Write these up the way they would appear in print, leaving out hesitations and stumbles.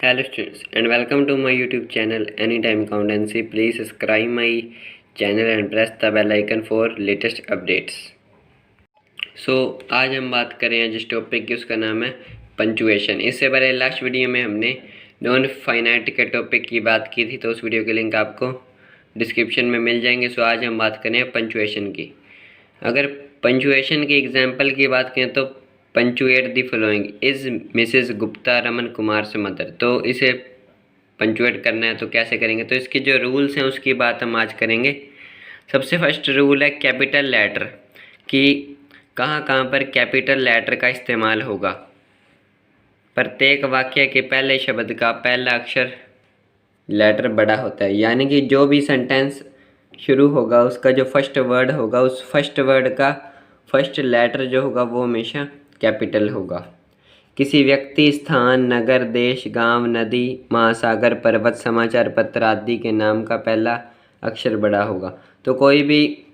Hello students and welcome to my YouTube channel Anytime Accountancy. Please subscribe my channel and press the bell icon for latest updates. आज हम बात करें जिस topic की उसका नाम है पंचुएशन। इससे पहले लास्ट वीडियो में हमने नॉन फाइनाइट के टॉपिक की बात की थी, तो उस वीडियो के लिंक आपको डिस्क्रिप्शन में मिल जाएंगे। आज हम बात करें पंचुएशन की। अगर पंचुएशन की एग्जाम्पल की बात करें तो punctuate the following is Mrs Gupta Raman Kumar से मदर। तो इसे पंचुएट करना है तो कैसे करेंगे, तो इसके जो रूल्स हैं उसकी बात हम आज करेंगे। सबसे फर्स्ट रूल है कैपिटल लेटर कि कहाँ कहाँ पर कैपिटल लेटर का इस्तेमाल होगा। प्रत्येक वाक्य के पहले शब्द का पहला अक्षर लेटर बड़ा होता है, यानी कि जो भी सेंटेंस शुरू होगा उसका जो फर्स्ट वर्ड होगा उस फर्स्ट वर्ड का फर्स्ट लेटर जो होगा वो हमेशा कैपिटल होगा। किसी व्यक्ति, स्थान, नगर, देश, गांव, नदी, महासागर, पर्वत, समाचार पत्र आदि के नाम का पहला अक्षर बड़ा होगा। तो कोई भी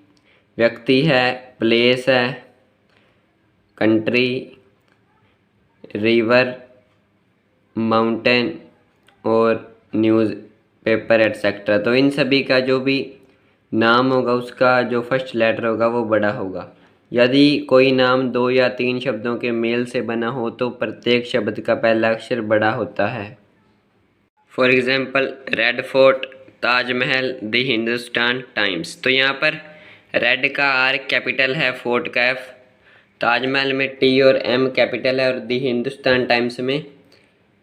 व्यक्ति है, प्लेस है, कंट्री, रिवर, माउंटेन और न्यूज़पेपर एटसेट्रा, तो इन सभी का जो भी नाम होगा उसका जो फर्स्ट लेटर होगा वो बड़ा होगा। यदि कोई नाम 2 या 3 शब्दों के मेल से बना हो तो प्रत्येक शब्द का पहला अक्षर बड़ा होता है। For example red fort, Taj Mahal, the Hindustan times. तो यहाँ पर रेड का आर कैपिटल है, फोर्ट का एफ, ताजमहल में टी और एम कैपिटल है और द हिंदुस्तान टाइम्स में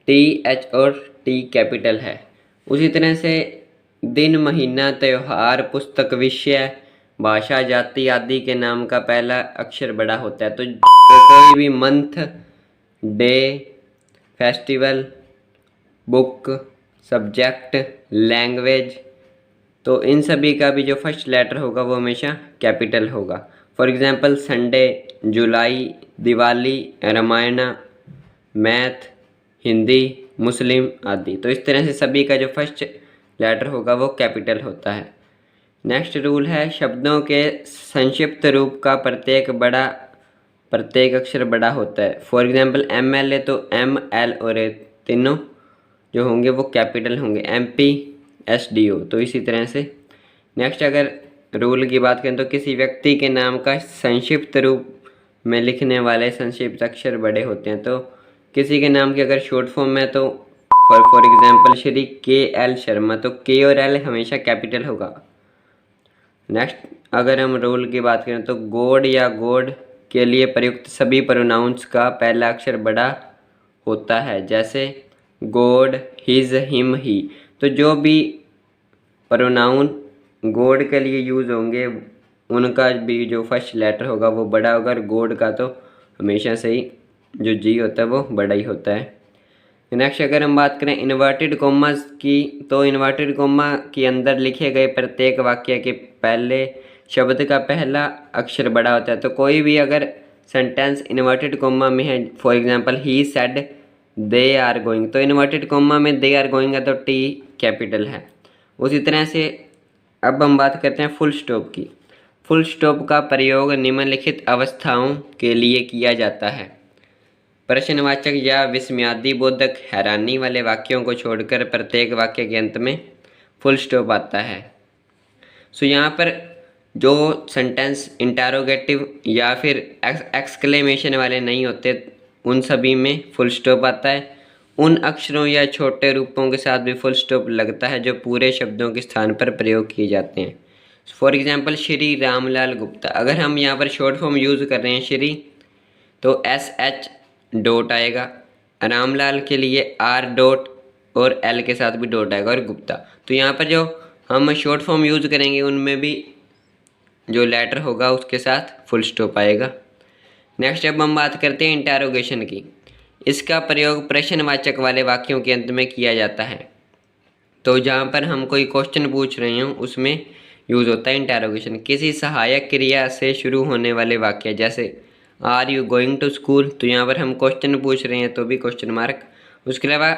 टी एच और टी कैपिटल है। उसी तरह से दिन, महीना, त्यौहार, पुस्तक, विषय, भाषा, जाति आदि के नाम का पहला अक्षर बड़ा होता है। तो कोई भी month, day, festival, book, subject, language, तो इन सभी का भी जो फर्स्ट लेटर होगा वो हमेशा कैपिटल होगा। For example Sunday, July, Diwali, Ramayana, math, Hindi, Muslim आदि। तो इस तरह से सभी का जो फर्स्ट लेटर होगा वो कैपिटल होता है। नेक्स्ट रूल है शब्दों के संक्षिप्त रूप का प्रत्येक अक्षर बड़ा होता है। फॉर एग्जांपल MLA, तो M, L और A तीनों जो होंगे वो कैपिटल होंगे। MP, SDO, तो इसी तरह से। नेक्स्ट अगर रूल की बात करें तो किसी व्यक्ति के नाम का संक्षिप्त रूप में लिखने वाले संक्षिप्त अक्षर बड़े होते हैं। तो किसी के नाम की अगर शॉर्ट फॉर्म में तो for example Shri KL Sharma, तो K और L हमेशा कैपिटल होगा। नेक्स्ट अगर हम रूल की बात करें तो गॉड या गॉड के लिए प्रयुक्त सभी प्रोनाउंस का पहला अक्षर बड़ा होता है, जैसे गॉड, हिज, हिम, ही। तो जो भी प्रोनाउन गॉड के लिए यूज़ होंगे उनका भी जो फर्स्ट लेटर होगा वो बड़ा होगा, और गॉड का तो हमेशा से ही जो जी होता है वो बड़ा ही होता है। नेक्स्ट अगर हम बात करें इन्वर्टेड कॉमास की, तो इन्वर्टेड कॉमा के अंदर लिखे गए प्रत्येक वाक्य के पहले शब्द का पहला अक्षर बड़ा होता है। तो कोई भी अगर सेंटेंस इन्वर्टेड कॉमा में है, for example he said they are going, तो इन्वर्टेड कॉमा में दे आर गोइंग है तो टी कैपिटल है। उसी तरह से अब हम बात करते हैं फुल स्टॉप की। फुल स्टॉप का प्रयोग निम्नलिखित अवस्थाओं के लिए किया जाता है। प्रश्नवाचक या विस्मयादि बोधक हैरानी वाले वाक्यों को छोड़कर प्रत्येक वाक्य के अंत में फुल स्टॉप आता है। यहाँ पर जो सेंटेंस इंटरोगेटिव या फिर एक्सक्लेमेशन वाले नहीं होते उन सभी में फुल स्टॉप आता है। उन अक्षरों या छोटे रूपों के साथ भी फुल स्टॉप लगता है जो पूरे शब्दों के स्थान पर प्रयोग किए जाते हैं। फॉर एग्जाम्पल श्री रामलाल गुप्ता, अगर हम यहाँ पर शॉर्ट फॉर्म यूज़ कर रहे हैं श्री, तो SH डॉट आएगा, रामलाल के लिए R डॉट और L के साथ भी डॉट आएगा, और गुप्ता। तो यहाँ पर जो हम शॉर्ट फॉर्म यूज़ करेंगे उनमें भी जो लेटर होगा उसके साथ फुल स्टॉप आएगा। नेक्स्ट अब हम बात करते हैं इंटरोगेशन की। इसका प्रयोग प्रश्नवाचक वाले वाक्यों के अंत में किया जाता है। तो जहाँ पर हम कोई क्वेश्चन पूछ रहे हों उसमें यूज़ होता है इंटरोगेशन। किसी सहायक क्रिया से शुरू होने वाले वाक्य, जैसे are you going to school, तो यहाँ पर हम क्वेश्चन पूछ रहे हैं तो भी क्वेश्चन मार्क। उसके अलावा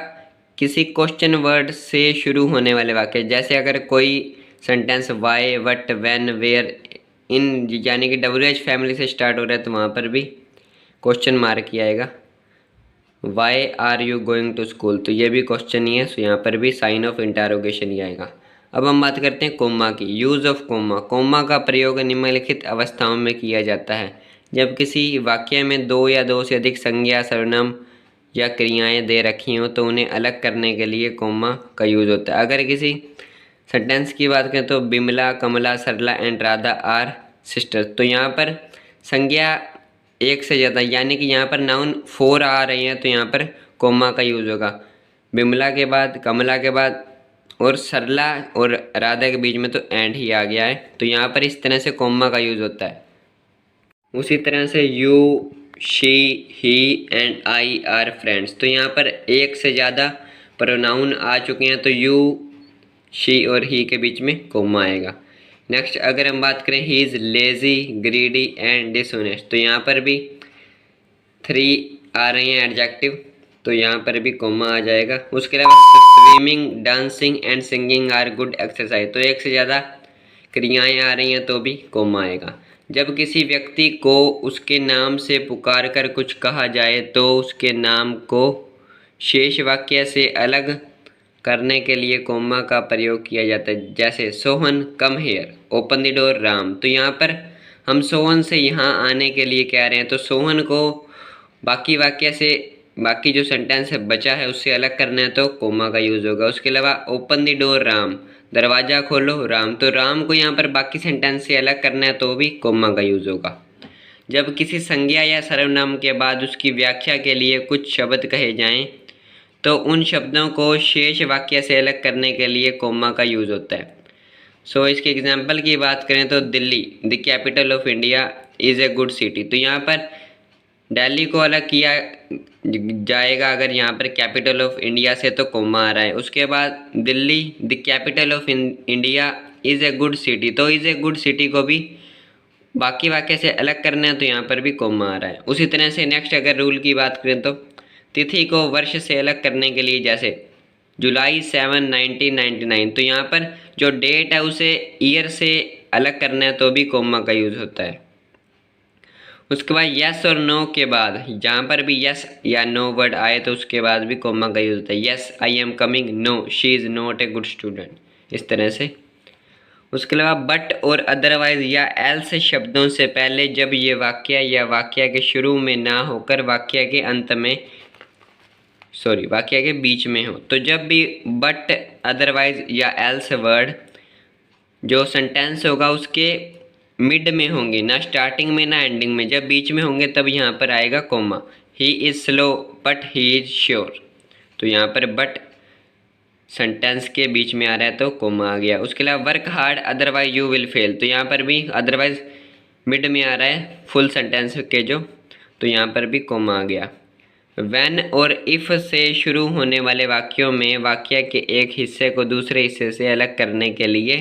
किसी क्वेश्चन वर्ड से शुरू होने वाले वाक्य, जैसे अगर कोई sentence why, what, when, where, इन यानी कि WH फैमिली से स्टार्ट हो रहा है तो वहाँ पर भी क्वेश्चन मार्क ही आएगा। Why are you going to school, तो ये भी क्वेश्चन ही है, सो यहाँ पर भी साइन ऑफ इंटरोगेशन ही आएगा। अब हम बात करते हैं कोमा की। Use of coma. कोमा का प्रयोग निम्नलिखित अवस्थाओं में किया जाता है। जब किसी वाक्य में दो या दो से अधिक संज्ञा, सर्वनाम या क्रियाएं दे रखी हों तो उन्हें अलग करने के लिए कोमा का यूज़ होता है। अगर किसी सेंटेंस की बात करें तो बिमला, कमला, सरला एंड राधा आर सिस्टर्स, तो यहाँ पर संज्ञा एक से ज़्यादा, यानी कि यहाँ पर नाउन 4 आ रही हैं तो यहाँ पर कोमा का यूज़ होगा। बिमला के बाद, कमला के बाद और सरला और राधा के बीच में तो एंड ही आ गया है, तो यहाँ पर इस तरह से कोमा का यूज़ होता है। उसी तरह से you, she, he and I R friends, तो यहाँ पर एक से ज़्यादा प्रोनाउन आ चुके हैं तो यू, शी और ही के बीच में कोमा आएगा। नेक्स्ट अगर हम बात करें he is lazy, greedy and dishonest, तो यहाँ पर भी 3 आ रही हैं एडजेक्टिव, तो यहाँ पर भी कोमा आ जाएगा। उसके अलावा swimming, dancing and singing are good exercise, तो एक से ज़्यादा क्रियाएं आ रही हैं तो भी कोमा आएगा। जब किसी व्यक्ति को उसके नाम से पुकार कर कुछ कहा जाए तो उसके नाम को शेष वाक्य से अलग करने के लिए कोमा का प्रयोग किया जाता है। जैसे Sohan come here, open the door Ram, तो यहाँ पर हम सोहन से यहाँ आने के लिए कह रहे हैं तो सोहन को बाकी वाक्य से, बाकी जो सेंटेंस है बचा है उससे अलग करना है तो कोमा का यूज़ होगा। उसके अलावा ओपन द डोर राम, दरवाज़ा खोलो राम, तो राम को यहाँ पर बाकी सेंटेंस से अलग करना है तो भी कोमा का यूज़ होगा। जब किसी संज्ञा या सर्वनाम के बाद उसकी व्याख्या के लिए कुछ शब्द कहे जाएं तो उन शब्दों को शेष वाक्य से अलग करने के लिए कोमा का यूज़ होता है। सो इसके एग्जाम्पल की बात करें तो Delhi, the capital of India, is a good city, तो यहाँ पर दिल्ली को अलग किया जाएगा अगर यहाँ पर कैपिटल ऑफ इंडिया से तो कोमा आ रहा है। उसके बाद Delhi the capital of India is a good city, तो इज़ ए गुड सिटी को भी बाकी वाक्य से अलग करना है तो यहाँ पर भी कोमा आ रहा है। उसी तरह से नेक्स्ट अगर रूल की बात करें तो तिथि को वर्ष से अलग करने के लिए, जैसे जुलाई 7, 1999, तो यहाँ पर जो डेट है उसे ईयर से अलग करना है तो भी कोमा का यूज़ होता है। उसके बाद यस और नो के बाद, जहाँ पर भी यस या नो वर्ड आए तो उसके बाद भी कोमा का यूज़ होता है। Yes I am coming, no she is not a good student, इस तरह से। उसके अलावा बट और अदरवाइज या एल्स शब्दों से पहले जब ये वाक्य या वाक्य के शुरू में ना होकर वाक्य के अंत में, वाक्य के बीच में हो, तो जब भी बट, अदरवाइज या एल्स वर्ड जो सेंटेंस होगा उसके मिड में होंगे, ना स्टार्टिंग में ना एंडिंग में, जब बीच में होंगे तब यहाँ पर आएगा comma. He is slow but he is sure, तो यहाँ पर बट सेंटेंस के बीच में आ रहा है तो कोमा आ गया। उसके अलावा work hard otherwise you will fail, तो यहाँ पर भी अदरवाइज मिड में आ रहा है फुल सेंटेंस के जो, तो यहाँ पर भी कोमा आ गया। व्हेन और इफ़ से शुरू होने वाले वाक्यों में वाक्य के एक हिस्से को दूसरे हिस्से से अलग करने के लिए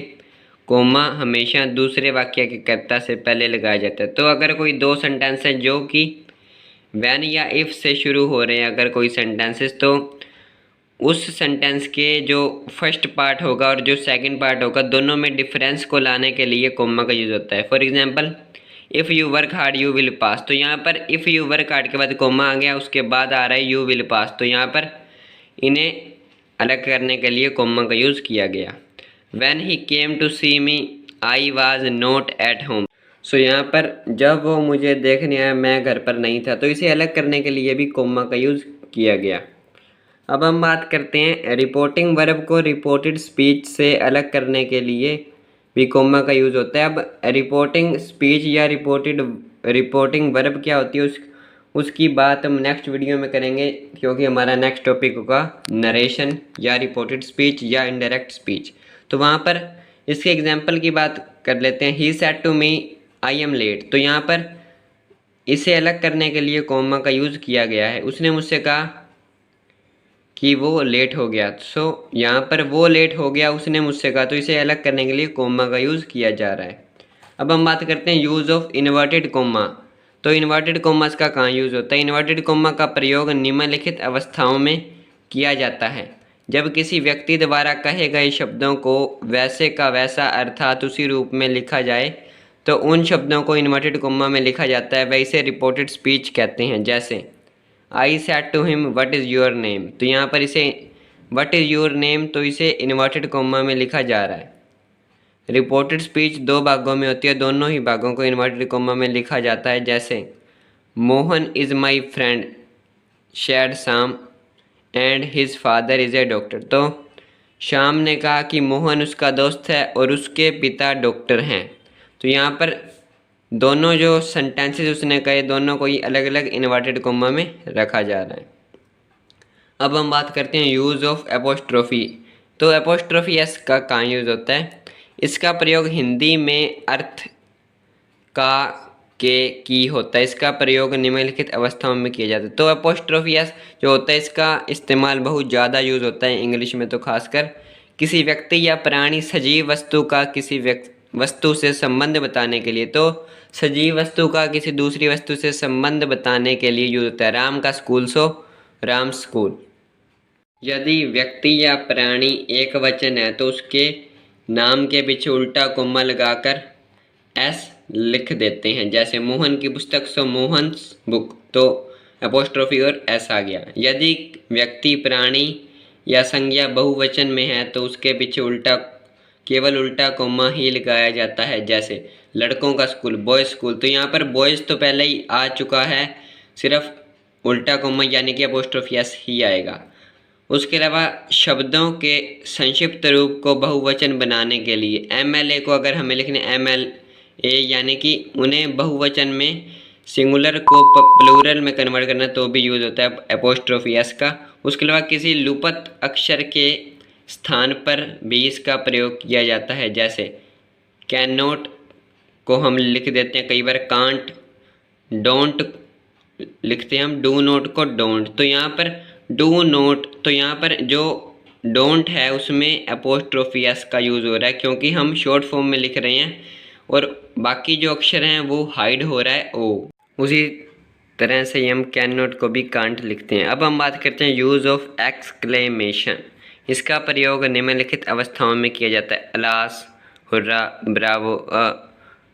कोमा हमेशा दूसरे वाक्य के कर्ता से पहले लगाया जाता है। तो अगर कोई दो सेंटेंस है जो कि व्हेन या इफ़ से शुरू हो रहे हैं, अगर कोई सेंटेंसेस, तो उस सेंटेंस के जो फर्स्ट पार्ट होगा और जो सेकंड पार्ट होगा दोनों में डिफरेंस को लाने के लिए कोमा का यूज़ होता है। For example if you work hard you will pass, तो यहाँ पर इफ़ यू वर्क हार्ड के बाद कोमा आ गया, उसके बाद आ रहा है यू विल पास, तो यहाँ पर इन्हें अलग करने के लिए कोमा का यूज़ किया गया। When he came to see me, I was not at home, सो यहाँ पर जब वो मुझे देखने आया मैं घर पर नहीं था, तो इसे अलग करने के लिए भी कोमा का यूज़ किया गया। अब हम बात करते हैं रिपोर्टिंग वर्ब को रिपोर्टेड स्पीच से अलग करने के लिए भी कोमा का यूज़ होता है। अब रिपोर्टिंग स्पीच या रिपोर्टिंग वर्ब क्या होती है उसकी बात हम नेक्स्ट वीडियो में करेंगे, क्योंकि हमारा नेक्स्ट टॉपिक होगा नरेशन या रिपोर्टेड स्पीच या इनडायरेक्ट स्पीच। तो वहाँ पर इसके एग्जाम्पल की बात कर लेते हैं। He said to me I am late, तो यहाँ पर इसे अलग करने के लिए कोमा का यूज़ किया गया है। उसने मुझसे कहा कि वो लेट हो गया, सो यहाँ पर वो लेट हो गया उसने मुझसे कहा, तो इसे अलग करने के लिए कोमा का यूज़ किया जा रहा है। अब हम बात करते हैं यूज़ ऑफ इन्वर्टेड कोमा। तो इन्वर्टेड कोमास का कहाँ यूज़ होता है? इन्वर्टेड कोमा का प्रयोग निम्नलिखित अवस्थाओं में किया जाता है। जब किसी व्यक्ति द्वारा कहे गए शब्दों को वैसे का वैसा अर्थात उसी रूप में लिखा जाए तो उन शब्दों को इन्वर्टेड कोमा में लिखा जाता है, वैसे रिपोर्टेड स्पीच कहते हैं। जैसे I said to him what is your name, तो यहाँ पर इसे व्हाट इज़ योर नेम तो इसे इन्वर्टेड कॉमा में लिखा जा रहा है। रिपोर्टेड स्पीच दो भागों में होती है, दोनों ही भागों को इन्वर्टेड कॉमा में लिखा जाता है। जैसे Mohan is my friend said Shyam and his father is a doctor, तो श्याम ने कहा कि मोहन उसका दोस्त है और उसके पिता डॉक्टर हैं। तो यहाँ पर दोनों जो सेंटेंसेस उसने कहे दोनों को ही अलग अलग इन्वर्टेड कॉमा में रखा जा रहा है। अब हम बात करते हैं यूज़ ऑफ एपोस्ट्रोफी। तो एपोस्ट्रोफी एस का कहाँ यूज़ होता है? इसका प्रयोग हिंदी में अर्थ का के की होता है। इसका प्रयोग निम्नलिखित अवस्थाओं में किया जाता है। तो एपोस्ट्रोफी एस जो होता है इसका इस्तेमाल बहुत ज़्यादा यूज़ होता है इंग्लिश में, तो खासकर किसी व्यक्ति या प्राणी सजीव वस्तु का किसी वस्तु से संबंध बताने के लिए। तो सजीव वस्तु का किसी दूसरी वस्तु से संबंध बताने के लिए यूज होता है। राम का स्कूल सो राम स्कूल। यदि व्यक्ति या प्राणी एक वचन है तो उसके नाम के पीछे उल्टा कोमा लगाकर एस लिख देते हैं। जैसे मोहन की पुस्तक सो मोहन्स बुक, तो एपोस्ट्रोफी और एस आ गया। यदि व्यक्ति प्राणी या संज्ञा बहुवचन में है तो उसके पीछे केवल उल्टा कोमा ही लगाया जाता है। जैसे लड़कों का स्कूल बॉयज स्कूल, तो यहाँ पर बॉयज तो पहले ही आ चुका है, सिर्फ उल्टा कोमा यानी कि एपोस्ट्रोफी एस ही आएगा। उसके अलावा शब्दों के संक्षिप्त रूप को बहुवचन बनाने के लिए MLA को अगर हमें लिखने MLA यानी कि उन्हें बहुवचन में सिंगुलर को प्लूरल में कन्वर्ट करना तो भी यूज़ होता है एपोस्ट्रोफी एस का। उसके अलावा किसी लुप्त अक्षर के स्थान पर भी इसका प्रयोग किया जाता है। जैसे कैन नॉट को हम लिख देते हैं कई बार कांट, डोंट लिखते हैं हम डू नॉट को डोंट, तो यहाँ पर डू नॉट, तो यहाँ पर जो डोंट है उसमें एपोस्ट्रोफी एस का यूज़ हो रहा है क्योंकि हम शॉर्ट फॉर्म में लिख रहे हैं और बाकी जो अक्षर हैं वो हाइड हो रहा है ओ। उसी तरह से हम कैन नॉट को भी कांट लिखते हैं। अब हम बात करते हैं यूज़ ऑफ एक्सक्लेमेशन। इसका प्रयोग निम्नलिखित अवस्थाओं में किया जाता है। अलास, हुर्रा, ब्रावो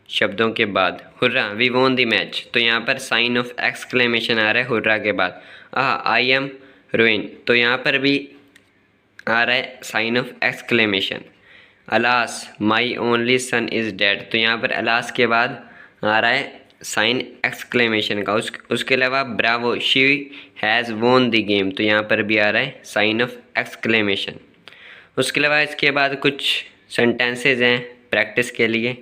शब्दों के बाद। Hurrah we won the match, तो यहाँ पर साइन ऑफ एक्सक्लेमेशन आ रहा है हुर्रा के बाद। आई एम रूइन, तो यहाँ पर भी आ रहा है sign of exclamation. Alas my only son is dead, तो यहाँ पर अलास के बाद आ रहा है साइन एक्सक्लेमेशन का। उसके अलावा Bravo she has won the game, तो यहाँ पर भी आ रहा है साइन ऑफ एक्सक्लेमेशन। उसके अलावा इसके बाद कुछ सेंटेंसेज हैं प्रैक्टिस के लिए।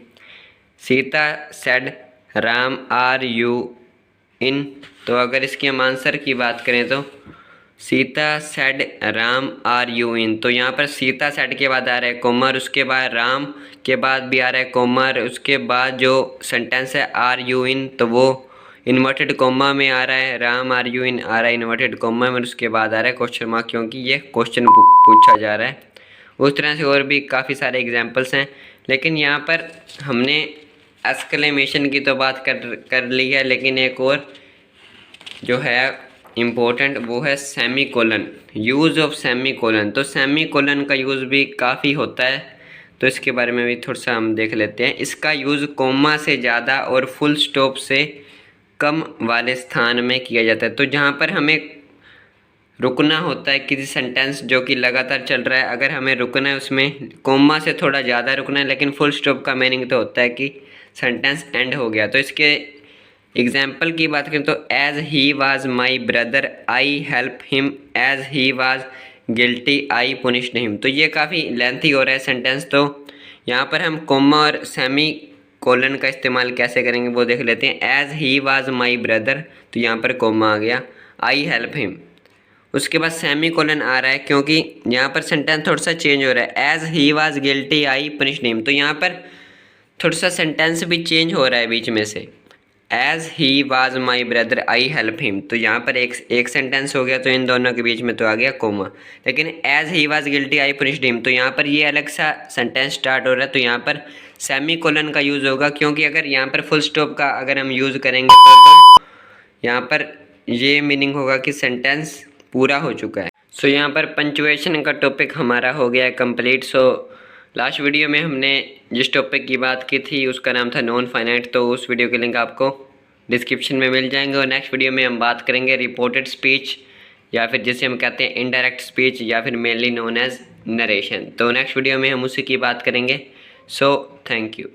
Sita said Ram are you in, तो अगर इसके हम आंसर की बात करें तो Sita said Ram are you in, तो यहाँ पर सीता सेड के बाद आ रहा है कोमा, उसके बाद राम के बाद भी आ रहा है कोमा, उसके बाद जो सेंटेंस है आर यू इन तो वो इन्वर्टेड कोमा में आ रहा है। राम आर यू इन आ रहा है इन्वर्टेड कोमा में, उसके बाद आ रहा है क्वेश्चन मार्क क्योंकि ये क्वेश्चन पूछा जा रहा है। उस तरह से और भी काफ़ी सारे एग्जाम्पल्स हैं, लेकिन यहाँ पर हमने एक्सक्लेमेशन की तो बात कर ली है, लेकिन एक और जो है इम्पोर्टेंट वो है semi colon, use of semi colon. तो सेमी कोलन का यूज़ भी काफ़ी होता है, तो इसके बारे में भी थोड़ा सा हम देख लेते हैं। इसका यूज़ कोमा से ज़्यादा और फुल स्टॉप से कम वाले स्थान में किया जाता है। तो जहाँ पर हमें रुकना होता है किसी सेंटेंस जो कि लगातार चल रहा है, अगर हमें रुकना है उसमें कोमा से थोड़ा ज़्यादा रुकना है, लेकिन फुल स्टॉप का मीनिंग तो होता है कि सेंटेंस एंड हो गया। तो इसके एग्जाम्पल की बात करें तो as he was my brother I help him, as he was guilty I punished him. तो ये काफ़ी लेंथी हो रहा है सेंटेंस, तो यहाँ पर हम कोमा और सेमी कोलन का इस्तेमाल कैसे करेंगे वो देख लेते हैं। As he was my brother, तो यहाँ पर कोमा आ गया, आई हेल्प हिम। उसके बाद सेमी कोलन आ रहा है क्योंकि यहाँ पर सेंटेंस थोड़ा सा चेंज हो रहा है। As he was guilty I punished him, तो यहाँ पर थोड़ा सा सेंटेंस भी चेंज हो रहा है बीच में से। As he was my brother I help him, तो यहाँ पर एक सेंटेंस हो गया, तो इन दोनों के बीच में तो आ गया कोमा। लेकिन as he was guilty I punished him, तो यहाँ पर ये अलग सा सेंटेंस स्टार्ट हो रहा है, तो यहाँ पर सेमी कोलन का यूज़ होगा क्योंकि अगर यहाँ पर फुल स्टॉप का अगर हम यूज़ करेंगे तो यहाँ पर ये मीनिंग होगा कि सेंटेंस पूरा हो चुका है। सो यहाँ पर पंचुएशन का टॉपिक हमारा हो गया है कंप्लीट। सो लास्ट वीडियो में हमने जिस टॉपिक की बात की थी उसका नाम था नॉन फाइनाइट, तो उस वीडियो की लिंक आपको डिस्क्रिप्शन में मिल जाएंगे। और नेक्स्ट वीडियो में हम बात करेंगे रिपोर्टेड स्पीच, या फिर जिसे हम कहते हैं इनडायरेक्ट स्पीच, या फिर मेनली नोन एज नरेशन। तो नेक्स्ट वीडियो में हम उसी की बात करेंगे। So thank you.